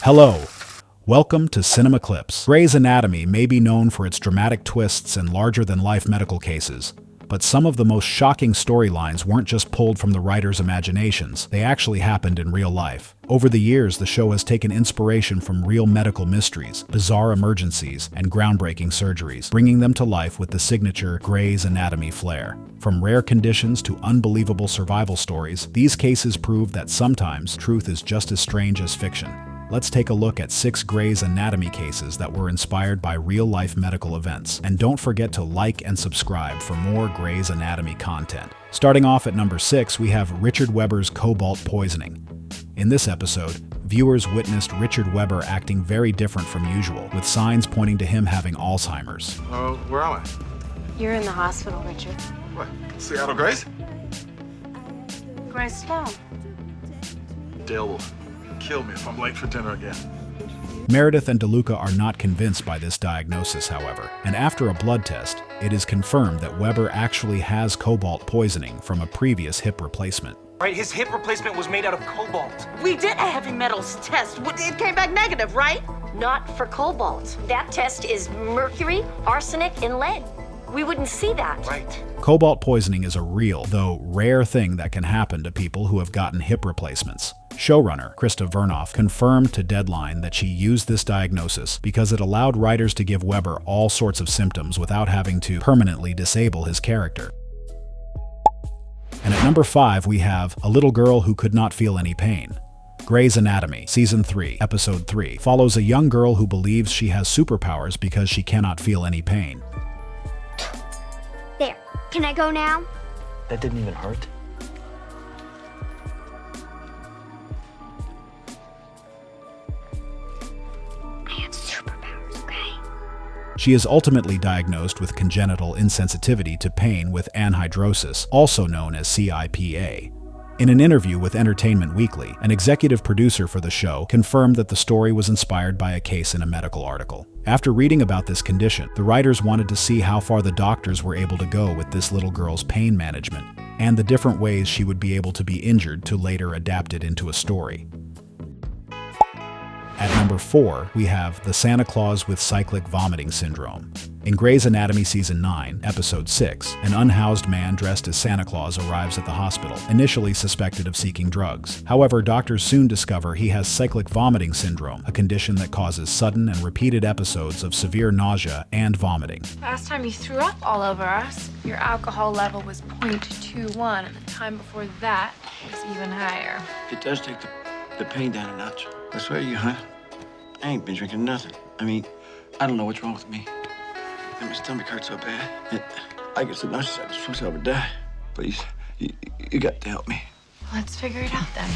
Hello. Welcome to Cinema Clips. Grey's Anatomy may be known for its dramatic twists and larger-than-life medical cases, but some of the most shocking storylines weren't just pulled from the writers' imaginations, they actually happened in real life. Over the years, the show has taken inspiration from real medical mysteries, bizarre emergencies, and groundbreaking surgeries, bringing them to life with the signature Grey's Anatomy flair. From rare conditions to unbelievable survival stories, these cases prove that sometimes truth is just as strange as fiction. Let's take a look at 6 Grey's Anatomy cases that were inspired by real-life medical events. And don't forget to like and subscribe for more Grey's Anatomy content. Starting off at number 6, we have Richard Weber's cobalt poisoning. In this episode, viewers witnessed Richard Weber acting very different from usual, with signs pointing to him having Alzheimer's. Where am I? You're in the hospital, Richard. What? Seattle Grace? Grace Sloan. Dale will kill me if I'm late for dinner again. Meredith and DeLuca are not convinced by this diagnosis, however, and after a blood test, it is confirmed that Weber actually has cobalt poisoning from a previous hip replacement. Right, his hip replacement was made out of cobalt. We did a heavy metals test. It came back negative, right? Not for cobalt. That test is mercury, arsenic, and lead. We wouldn't see that. Right. Cobalt poisoning is a real, though rare thing that can happen to people who have gotten hip replacements. Showrunner Krista Vernoff confirmed to Deadline that she used this diagnosis because it allowed writers to give Weber all sorts of symptoms without having to permanently disable his character. And at number 5, we have A Little Girl Who Could Not Feel Any Pain. Grey's Anatomy, Season 3, Episode 3, follows a young girl who believes she has superpowers because she cannot feel any pain. There. Can I go now? That didn't even hurt. I have superpowers, okay? She is ultimately diagnosed with congenital insensitivity to pain with anhidrosis, also known as CIPA. In an interview with Entertainment Weekly, an executive producer for the show confirmed that the story was inspired by a case in a medical article. After reading about this condition, the writers wanted to see how far the doctors were able to go with this little girl's pain management, and the different ways she would be able to be injured to later adapt it into a story. At number 4, we have the Santa Claus with Cyclic Vomiting Syndrome. In Grey's Anatomy Season 9, Episode 6, an unhoused man dressed as Santa Claus arrives at the hospital, initially suspected of seeking drugs. However, doctors soon discover he has cyclic vomiting syndrome, a condition that causes sudden and repeated episodes of severe nausea and vomiting. Last time you threw up all over us, your alcohol level was 0.21, and the time before that was even higher. It does take the pain down a notch. I swear to you, huh? I ain't been drinking nothing. I mean, I don't know what's wrong with me. And my stomach hurts so bad. I get so nauseous I'm supposed to have a die. Please, you got to help me. Let's figure it out then.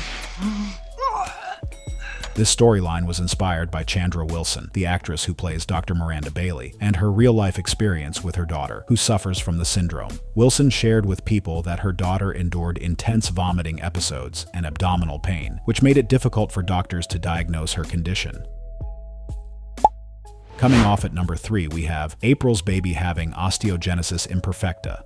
This storyline was inspired by Chandra Wilson, the actress who plays Dr. Miranda Bailey, and her real-life experience with her daughter, who suffers from the syndrome. Wilson shared with People that her daughter endured intense vomiting episodes and abdominal pain, which made it difficult for doctors to diagnose her condition. Coming off at number 3, we have April's baby having Osteogenesis Imperfecta.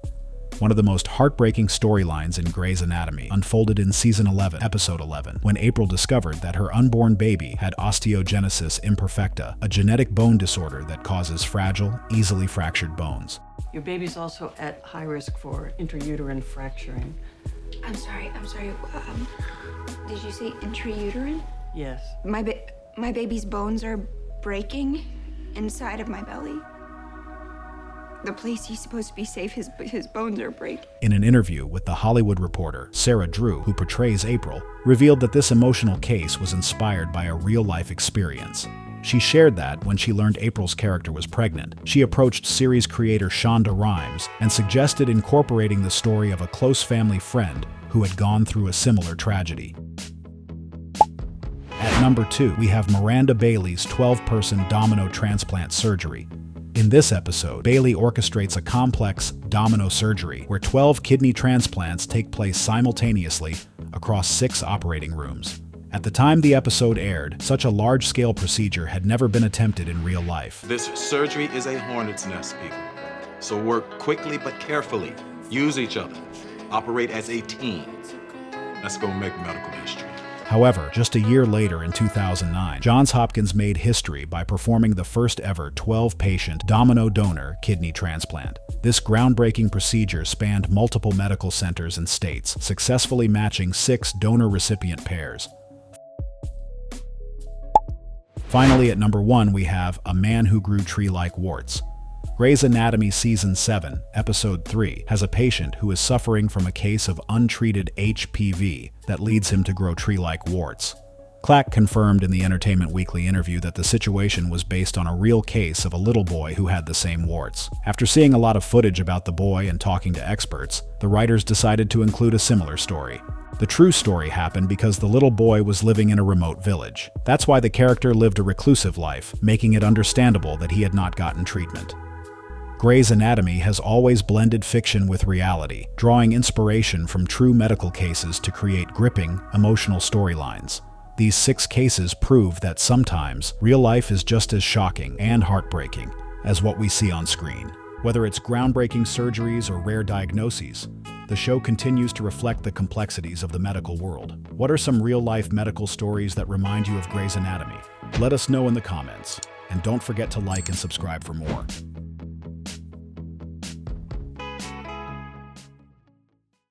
One of the most heartbreaking storylines in Grey's Anatomy unfolded in Season 11, Episode 11, when April discovered that her unborn baby had Osteogenesis Imperfecta, a genetic bone disorder that causes fragile, easily fractured bones. Your baby's also at high risk for intrauterine fracturing. I'm sorry. Did you say intrauterine? Yes. My baby's bones are breaking inside of my belly. The place he's supposed to be safe, his bones are breaking. In an interview with The Hollywood Reporter, Sarah Drew, who portrays April, revealed that this emotional case was inspired by a real-life experience. She shared that when she learned April's character was pregnant, she approached series creator Shonda Rhimes and suggested incorporating the story of a close family friend who had gone through a similar tragedy. At number 2, we have Miranda Bailey's 12-person Domino transplant surgery. In this episode, Bailey orchestrates a complex domino surgery where 12 kidney transplants take place simultaneously across 6 operating rooms. At the time the episode aired, such a large-scale procedure had never been attempted in real life. This surgery is a hornet's nest, people. So work quickly but carefully. Use each other. Operate as a team. Let's go make medical history. However, just a year later in 2009, Johns Hopkins made history by performing the first ever 12-patient Domino donor kidney transplant. This groundbreaking procedure spanned multiple medical centers and states, successfully matching 6 donor-recipient pairs. Finally, at number 1, we have A Man Who Grew Tree-Like Warts. Grey's Anatomy Season 7, Episode 3, has a patient who is suffering from a case of untreated HPV that leads him to grow tree-like warts. Clack confirmed in the Entertainment Weekly interview that the situation was based on a real case of a little boy who had the same warts. After seeing a lot of footage about the boy and talking to experts, the writers decided to include a similar story. The true story happened because the little boy was living in a remote village. That's why the character lived a reclusive life, making it understandable that he had not gotten treatment. Grey's Anatomy has always blended fiction with reality, drawing inspiration from true medical cases to create gripping, emotional storylines. These 6 cases prove that sometimes real life is just as shocking and heartbreaking as what we see on screen. Whether it's groundbreaking surgeries or rare diagnoses, the show continues to reflect the complexities of the medical world. What are some real-life medical stories that remind you of Grey's Anatomy? Let us know in the comments, and don't forget to like and subscribe for more.